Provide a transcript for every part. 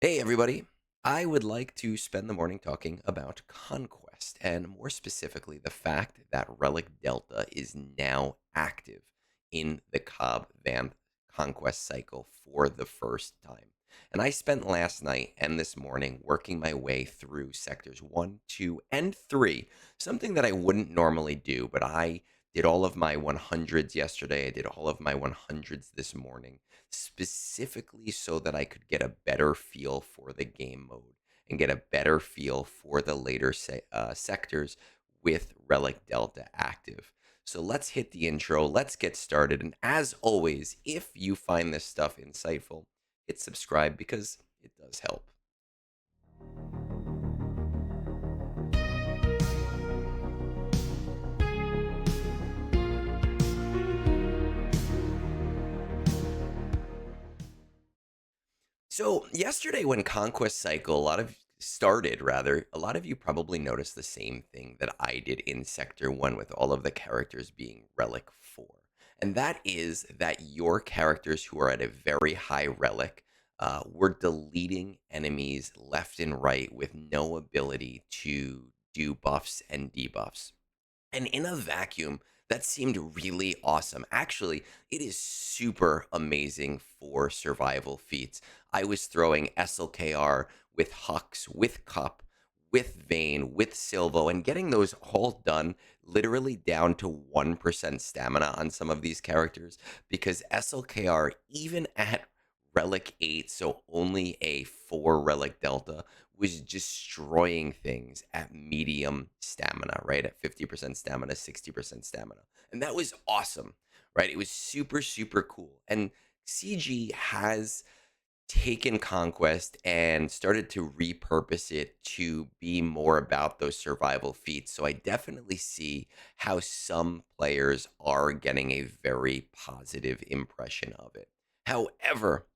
Hey, everybody. I would like to spend the morning talking about Conquest, and more specifically, the fact that Relic Delta is now active in the Cobb Vamp Conquest cycle for the first time. And I spent last night and this morning working my way through sectors 1, 2, and 3, something that I wouldn't normally do, but I did all of my 100s yesterday. I did all of my 100s this morning specifically so that I could get a better feel for the game mode and get a better feel for the later sectors with Relic Delta active. So let's hit the intro. Let's get started. And as always, if you find this stuff insightful, hit subscribe because it does help. So yesterday, when Conquest Cycle, a lot of you probably noticed the same thing that I did in Sector 1 with all of the characters being Relic 4. And that is that your characters who are at a very high Relic were deleting enemies left and right with no ability to do buffs and debuffs. And in a vacuum, that seemed really awesome. Actually, it is super amazing for survival feats. I was throwing SLKR with Hux, with Cup, with Vayne, with Silvo, and getting those all done literally down to 1% stamina on some of these characters because SLKR, even at Relic 8, so only a 4 Relic Delta, was destroying things at medium stamina, right? At 50% stamina, 60% stamina. And that was awesome, right? It was super, super cool. And CG has taken Conquest and started to repurpose it to be more about those survival feats. So I definitely see how some players are getting a very positive impression of it. However,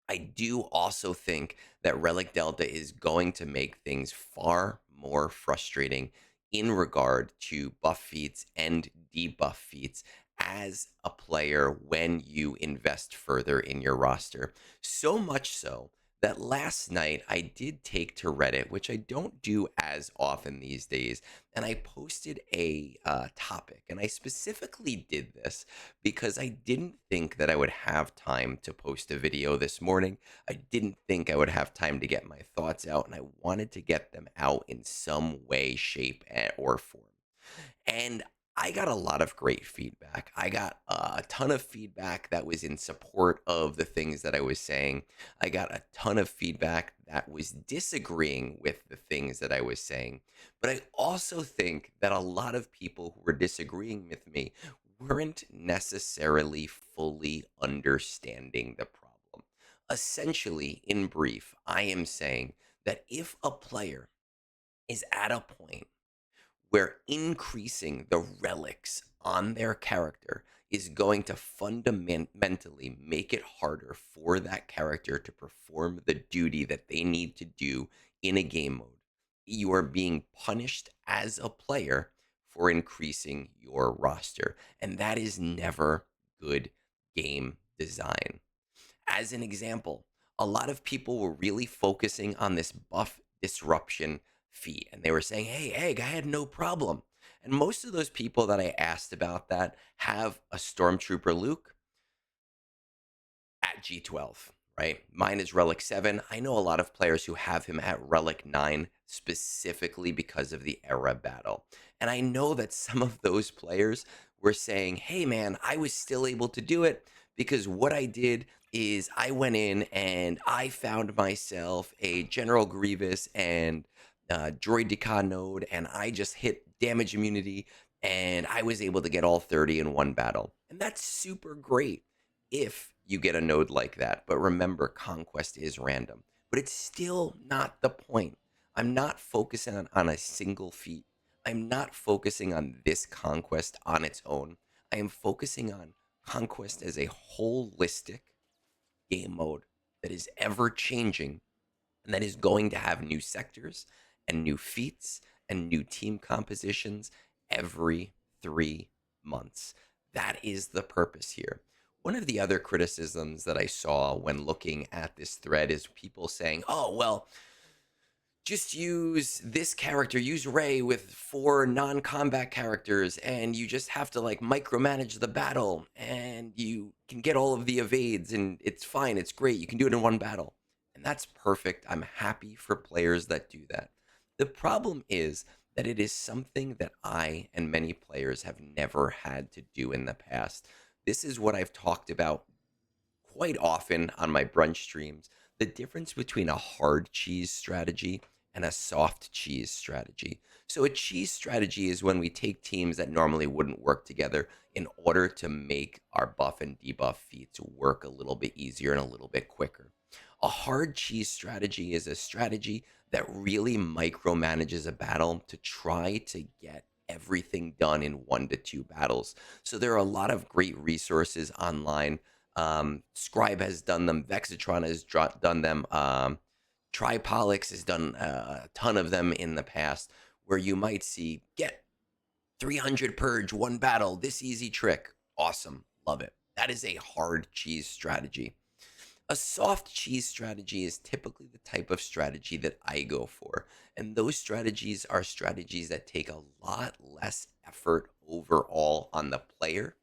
I do also think that Relic Delta is going to make things far more frustrating in regard to buff feats and debuff feats as a player when you invest further in your roster. So much so that last night I did take to Reddit, which I don't do as often these days, and I posted a topic. And I specifically did this because I didn't think that I would have time to post a video this morning. I didn't think I would have time to get my thoughts out, and I wanted to get them out in some way, shape, or form. And I got a lot of great feedback. I got a ton of feedback that was in support of the things that I was saying. I got a ton of feedback that was disagreeing with the things that I was saying. But I also think that a lot of people who were disagreeing with me weren't necessarily fully understanding the problem. Essentially, in brief, I am saying that if a player is at a point where increasing the relics on their character is going to fundamentally make it harder for that character to perform the duty that they need to do in a game mode. You are being punished as a player for increasing your roster, and that is never good game design. As an example, a lot of people were really focusing on this buff disruption feat, and they were saying, "Hey, Egg, I had no problem." And most of those people that I asked about that have a Stormtrooper Luke at G12, right? Mine is Relic 7. I know a lot of players who have him at Relic 9 specifically because of the era battle. And I know that some of those players were saying, "Hey man, I was still able to do it because what I did is I went in and I found myself a General Grievous and Droid Decon node, and I just hit damage immunity, and I was able to get all 30 in one battle." And that's super great if you get a node like that. But remember, Conquest is random. But it's still not the point. I'm not focusing on a single feat. I'm not focusing on this Conquest on its own. I am focusing on Conquest as a holistic game mode that is ever changing and that is going to have new sectors and new feats and new team compositions every 3 months. That is the purpose here. One of the other criticisms that I saw when looking at this thread is people saying, oh, well, just use this character, use Ray with four non-combat characters, and you just have to like micromanage the battle, and you can get all of the evades, and it's fine, it's great. You can do it in one battle, and that's perfect. I'm happy for players that do that. The problem is that it is something that I and many players have never had to do in the past. This is what I've talked about quite often on my brunch streams, the difference between a hard cheese strategy and a soft cheese strategy. So, a cheese strategy is when we take teams that normally wouldn't work together in order to make our buff and debuff feats work a little bit easier and a little bit quicker. A hard cheese strategy is a strategy that really micromanages a battle to try to get everything done in 1 to 2 battles. So, there are a lot of great resources online. Scribe has done them. Vexitron has done them. Tripolix has done a ton of them in the past, where you might see get 300 purge 1 battle. This easy trick, awesome, love it. That is a hard cheese strategy. A soft cheese strategy is typically the type of strategy that I go for, and those strategies are strategies that take a lot less effort overall on the player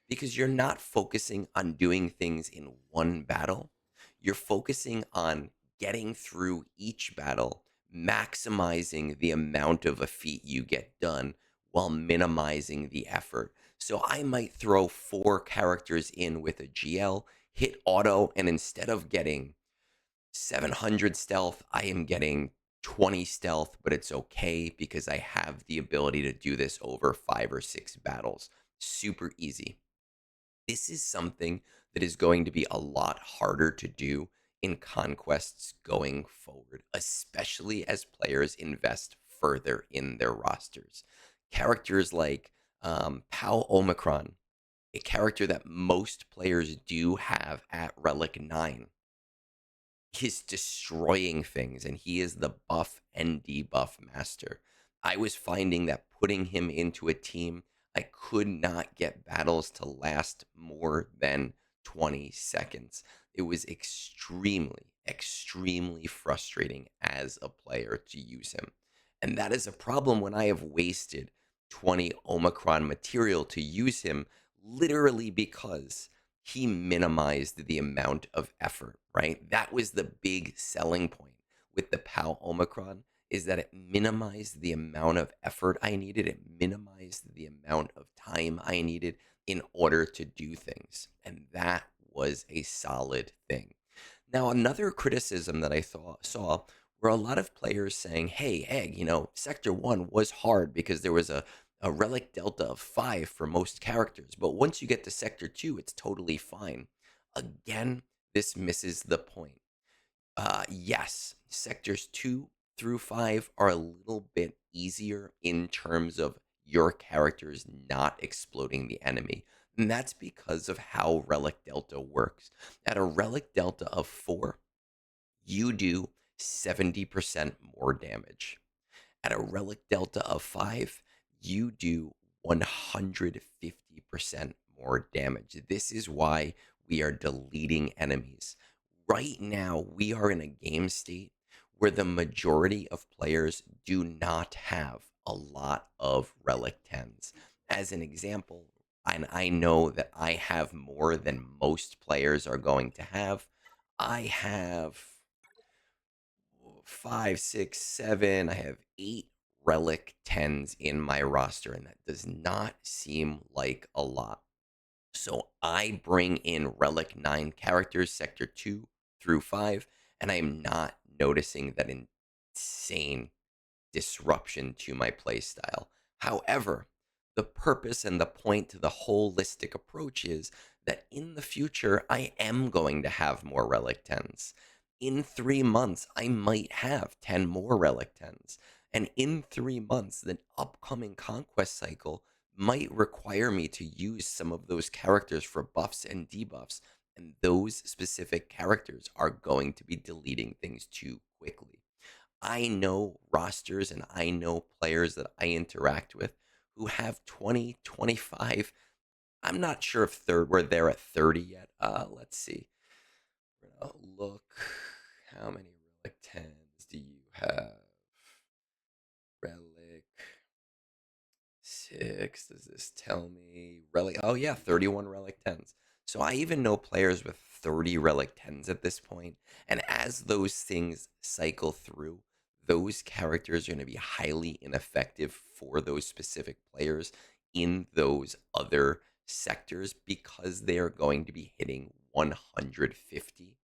because you're not focusing on doing things in one battle. You're focusing on getting through each battle, maximizing the amount of a feat you get done while minimizing the effort. So I might throw 4 characters in with a GL, hit auto, and instead of getting 700 stealth, I am getting 20 stealth, but it's okay because I have the ability to do this over 5 or 6 battles. Super easy. This is something that is going to be a lot harder to do in conquests going forward, especially as players invest further in their rosters. Characters like Pal Omicron, a character that most players do have at Relic 9, he's destroying things and he is the buff and debuff master. I was finding that putting him into a team, I could not get battles to last more than 20 seconds. It was extremely, extremely frustrating as a player to use him. And that is a problem when I have wasted 20 Omicron material to use him, literally because he minimized the amount of effort, right? That was the big selling point with the POW Omicron, is that it minimized the amount of effort I needed. It minimized the amount of time I needed in order to do things. And that was a solid thing. Now, another criticism that I saw were a lot of players saying, hey, Egg, Sector 1 was hard because there was a relic delta of 5 for most characters, but once you get to Sector 2, it's totally fine. Again, this misses the point. Yes, Sectors 2 through 5 are a little bit easier in terms of your characters not exploding the enemy. And that's because of how Relic Delta works. At a Relic Delta of 4, you do 70% more damage. At a Relic Delta of 5, you do 150% more damage. This is why we are deleting enemies. Right now, we are in a game state where the majority of players do not have a lot of Relic 10s. As an example, and I know that I have more than most players are going to have, I have 5, 6, 7. I have 8 Relic 10s in my roster, and that does not seem like a lot. So I bring in Relic 9 characters, Sector 2 through 5, and I am not noticing that insane disruption to my playstyle. However, the purpose and the point to the holistic approach is that in the future, I am going to have more Relic 10s. In 3 months, I might have 10 more Relic 10s. And in 3 months, the upcoming Conquest cycle might require me to use some of those characters for buffs and debuffs. And those specific characters are going to be deleting things too quickly. I know rosters and I know players that I interact with who have 20, 25. I'm not sure if we're there at 30 yet. Let's see. We're gonna look. How many relic 10s do you have? Relic 6. Does this tell me? Relic. Oh, yeah, 31 Relic 10s. So I even know players with 30 Relic 10s at this point. And as those things cycle through, those characters are going to be highly ineffective for those specific players in those other sectors because they are going to be hitting 150%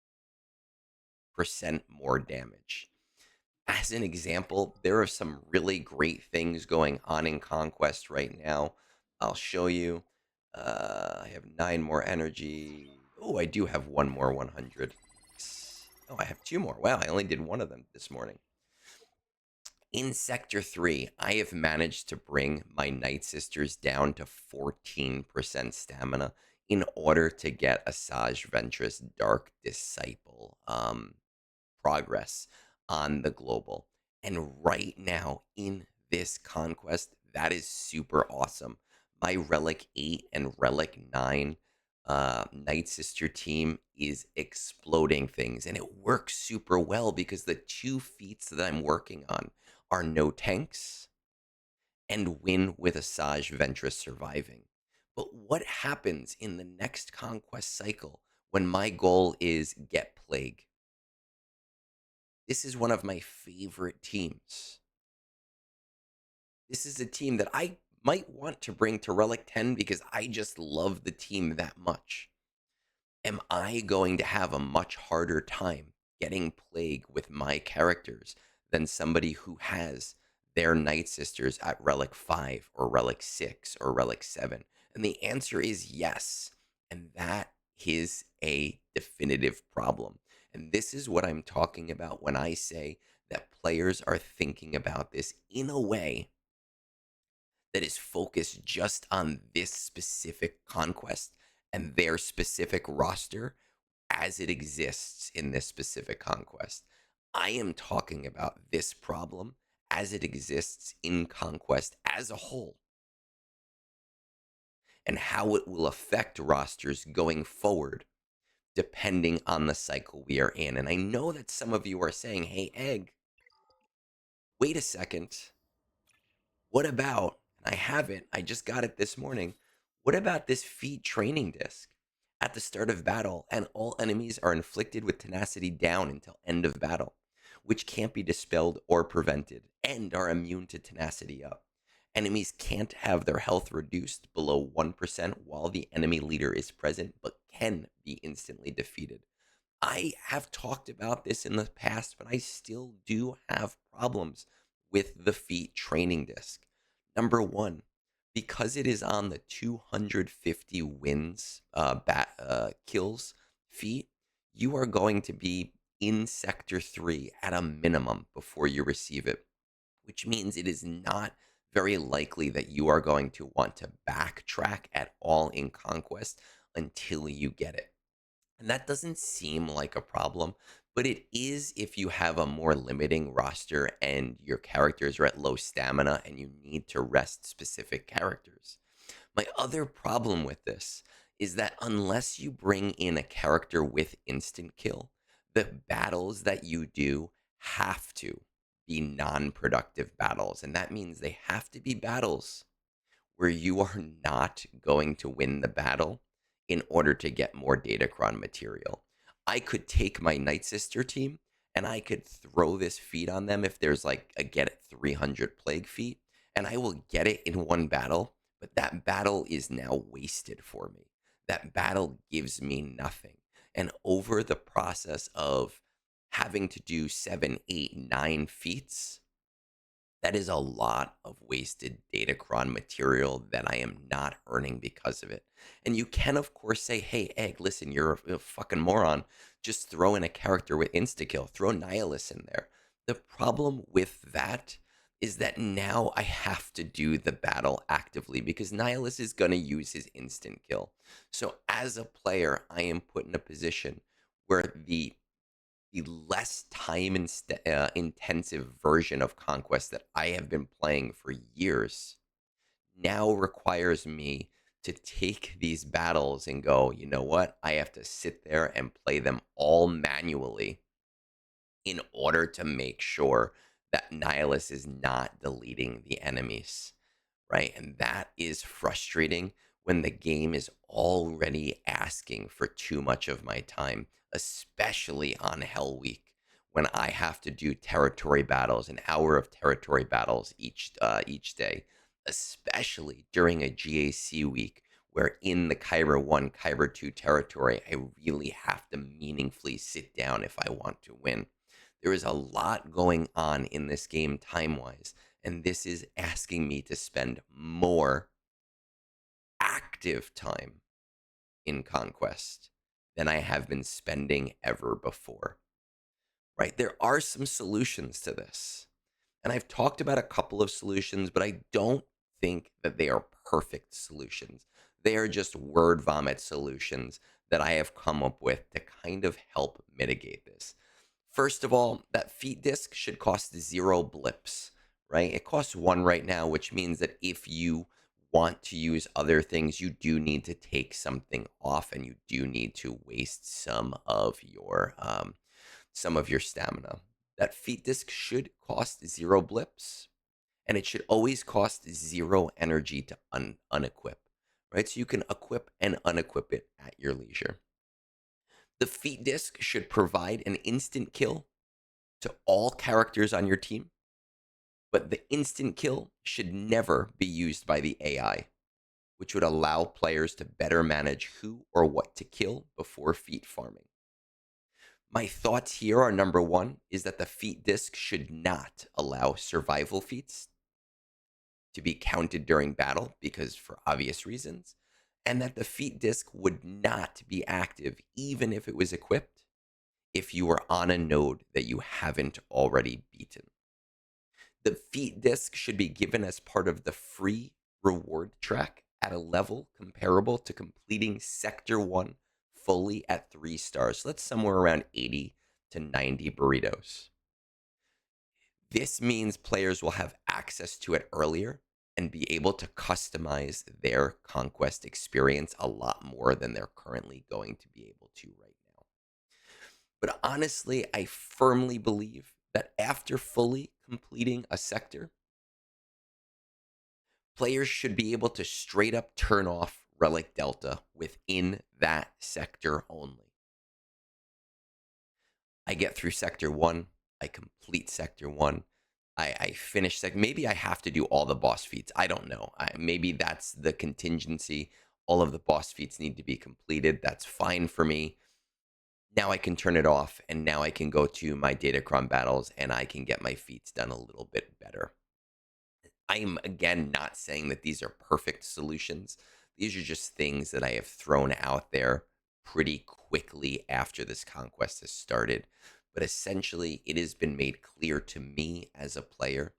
more damage. As an example, there are some really great things going on in Conquest right now. I'll show you. I have 9 more energy. Oh, I do have one more 100. Oh, I have 2 more. Wow, I only did one of them this morning. In Sector 3, I have managed to bring my Night Sisters down to 14% stamina in order to get a Sage Ventress Dark Disciple progress on the global. And right now in this conquest, that is super awesome. My Relic 8 and Relic 9 Night Sister team is exploding things. And it works super well because the 2 feats that I'm working on are no tanks and win with a Sage Ventress surviving. But what happens in the next conquest cycle when my goal is get Plague? This is one of my favorite teams. This is a team that I might want to bring to Relic 10 because I just love the team that much. Am I going to have a much harder time getting Plague with my characters than somebody who has their Night Sisters at Relic 5 or Relic 6 or Relic 7? And the answer is yes. And that is a definitive problem. And this is what I'm talking about when I say that players are thinking about this in a way that is focused just on this specific conquest and their specific roster as it exists in this specific conquest. I am talking about this problem as it exists in Conquest as a whole and how it will affect rosters going forward depending on the cycle we are in. And I know that some of you are saying, hey, Egg, wait a second. What about, and I have it, I just got it this morning. What about this feat training disc? At the start of battle, and all enemies are inflicted with tenacity down until end of battle, which can't be dispelled or prevented, and are immune to tenacity up. Enemies can't have their health reduced below 1% while the enemy leader is present, but can be instantly defeated. I have talked about this in the past, but I still do have problems with the feat training disc. Number one, because it is on the 250 wins kills feat, you are going to be in Sector 3 at a minimum before you receive it, which means it is not very likely that you are going to want to backtrack at all in Conquest until you get it. And that doesn't seem like a problem, but it is if you have a more limiting roster and your characters are at low stamina and you need to rest specific characters. My other problem with this is that unless you bring in a character with instant kill, the battles that you do have to be non productive battles. And that means they have to be battles where you are not going to win the battle in order to get more Datacron material. I could take my Night Sister team and I could throw this feat on them if there's like a get it 300 plague feat, and I will get it in one battle, but that battle is now wasted for me. That battle gives me nothing. And over the process of having to do 7, 8, 9 feats, that is a lot of wasted Datacron material that I am not earning because of it. And you can, of course, say, hey, Egg, listen, you're a fucking moron. Just throw in a character with insta-kill. Throw Nihilus in there. The problem with that is that now I have to do the battle actively because Nihilus is going to use his instant kill. So as a player, I am put in a position where the less time intensive version of Conquest that I have been playing for years now requires me to take these battles and go, you know what? I have to sit there and play them all manually in order to make sure that Nihilus is not deleting the enemies, right? And that is frustrating when the game is already asking for too much of my time, especially on Hell Week when I have to do territory battles, an hour of territory battles each day, especially during a GAC week where in the Kyber 1, Kyber 2 territory, I really have to meaningfully sit down if I want to win. There is a lot going on in this game time wise, and this is asking me to spend more active time in Conquest than I have been spending ever before, right? There are some solutions to this. And I've talked about a couple of solutions, but I don't think that they are perfect solutions. They are just word vomit solutions that I have come up with to kind of help mitigate this. First of all, that feet disc should cost 0 blips, right? It costs 1 right now, which means that if you want to use other things, you do need to take something off and you do need to waste some of your stamina. That feet disc should cost 0 blips, and it should always cost 0 energy to unequip, right? So you can equip and unequip it at your leisure. The feet disc should provide an instant kill to all characters on your team, but the instant kill should never be used by the AI, which would allow players to better manage who or what to kill before feat farming. My thoughts here are number one is that the feat disc should not allow survival feats to be counted during battle because for obvious reasons, and that the feat disc would not be active even if it was equipped if you were on a node that you haven't already beaten. The feat disc should be given as part of the free reward track at a level comparable to completing Sector 1 fully at 3 stars. So that's somewhere around 80 to 90 burritos. This means players will have access to it earlier and be able to customize their Conquest experience a lot more than they're currently going to be able to right now. But honestly, I firmly believe that after fully completing a sector, players should be able to straight up turn off Relic Delta within that sector only. I get through Sector 1, I complete Sector 1, I finish maybe I have to do all the boss feats. I don't know. Maybe that's the contingency. All of the boss feats need to be completed. That's fine for me. Now I can turn it off, and now I can go to my Datacron battles, and I can get my feats done a little bit better. I'm, again, not saying that these are perfect solutions. These are just things that I have thrown out there pretty quickly after this conquest has started. But essentially, it has been made clear to me as a player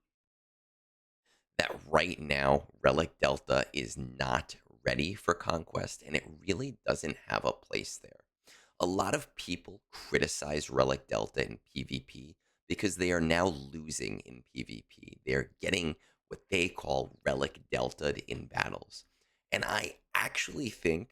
that right now, Relic Delta is not ready for Conquest, and it really doesn't have a place there. A lot of people criticize Relic Delta in PvP because they are now losing in PvP. They're getting what they call Relic Delta in battles. And I actually think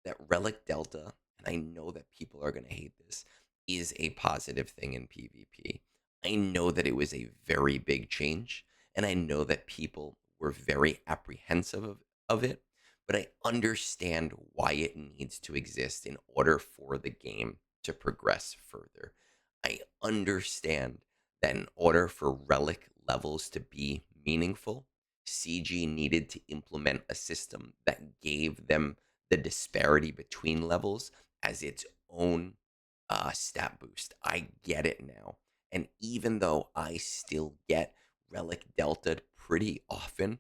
that Relic Delta, and I know that people are going to hate this, is a positive thing in PvP. I know that it was a very big change, and I know that people were very apprehensive of it, but I understand why it needs to exist in order for the game to progress further. I understand that in order for relic levels to be meaningful, CG needed to implement a system that gave them the disparity between levels as its own stat boost. I get it now. And even though I still get Relic Delta pretty often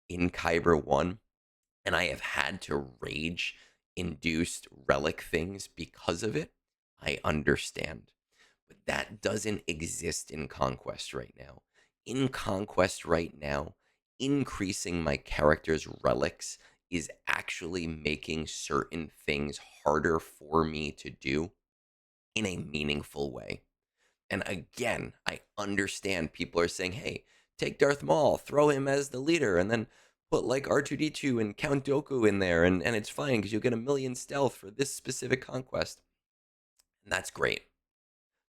in Kyber 1, and I have had to rage induced relic things because of it, I understand. But that doesn't exist in Conquest right now. In Conquest right now, increasing my character's relics is actually making certain things harder for me to do in a meaningful way. And again, I understand people are saying, hey, take Darth Maul, throw him as the leader, and then put like R2D2 and Count Dooku in there, and it's fine because you'll get a million stealth for this specific conquest. And that's great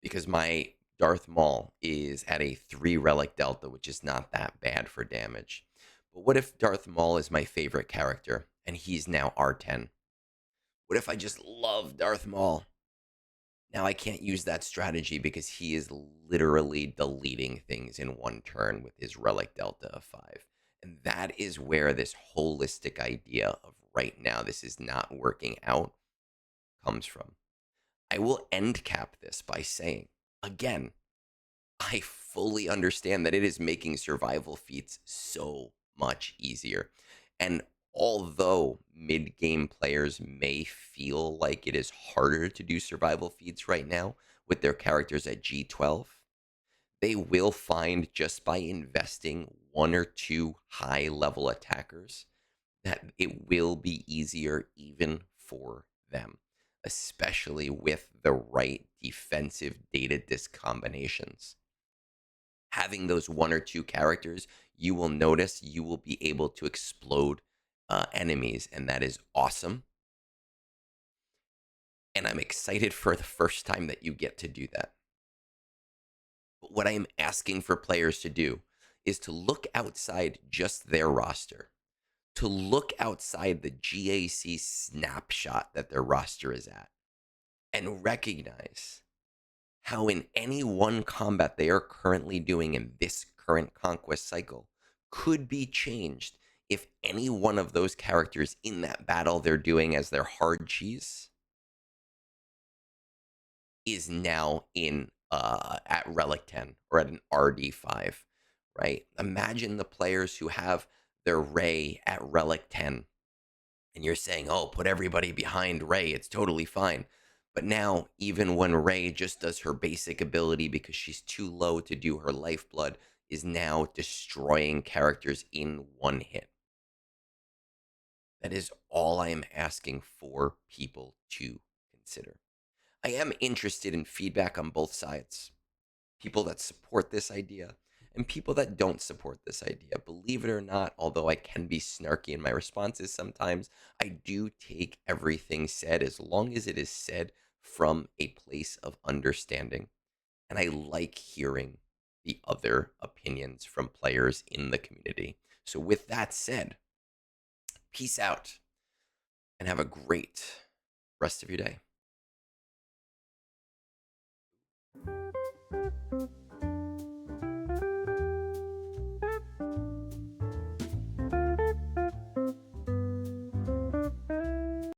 because my Darth Maul is at a 3 Relic Delta, which is not that bad for damage. But what if Darth Maul is my favorite character and he's now R10? What if I just love Darth Maul? Now I can't use that strategy because he is literally deleting things in one turn with his Relic Delta of 5. And that is where this holistic idea of right now, this is not working out, comes from. I will end cap this by saying, again, I fully understand that it is making survival feats so much easier. And although mid game players may feel like it is harder to do survival feats right now with their characters at G12, they will find just by investing one or two high level attackers that it will be easier even for them, especially with the right defensive data disc combinations. Having those one or two characters, you will notice you will be able to explode enemies, and that is awesome. And I'm excited for the first time that you get to do that. But what I am asking for players to do is to look outside just their roster, to look outside the GAC snapshot that their roster is at, and recognize how in any one combat they are currently doing in this current conquest cycle could be changed if any one of those characters in that battle they're doing as their hard cheese is now in at Relic 10 or at an RD5, right? Imagine the players who have their Ray at Relic 10 and you're saying, oh, put everybody behind Ray, it's totally fine. But now, even when Ray just does her basic ability because she's too low to do her lifeblood, is now destroying characters in one hit. That is all I am asking for people to consider. I am interested in feedback on both sides. People that support this idea and people that don't support this idea. Believe it or not, although I can be snarky in my responses sometimes, I do take everything said as long as it is said from a place of understanding. And I like hearing the other opinions from players in the community. So, with that said, peace out and have a great rest of your day.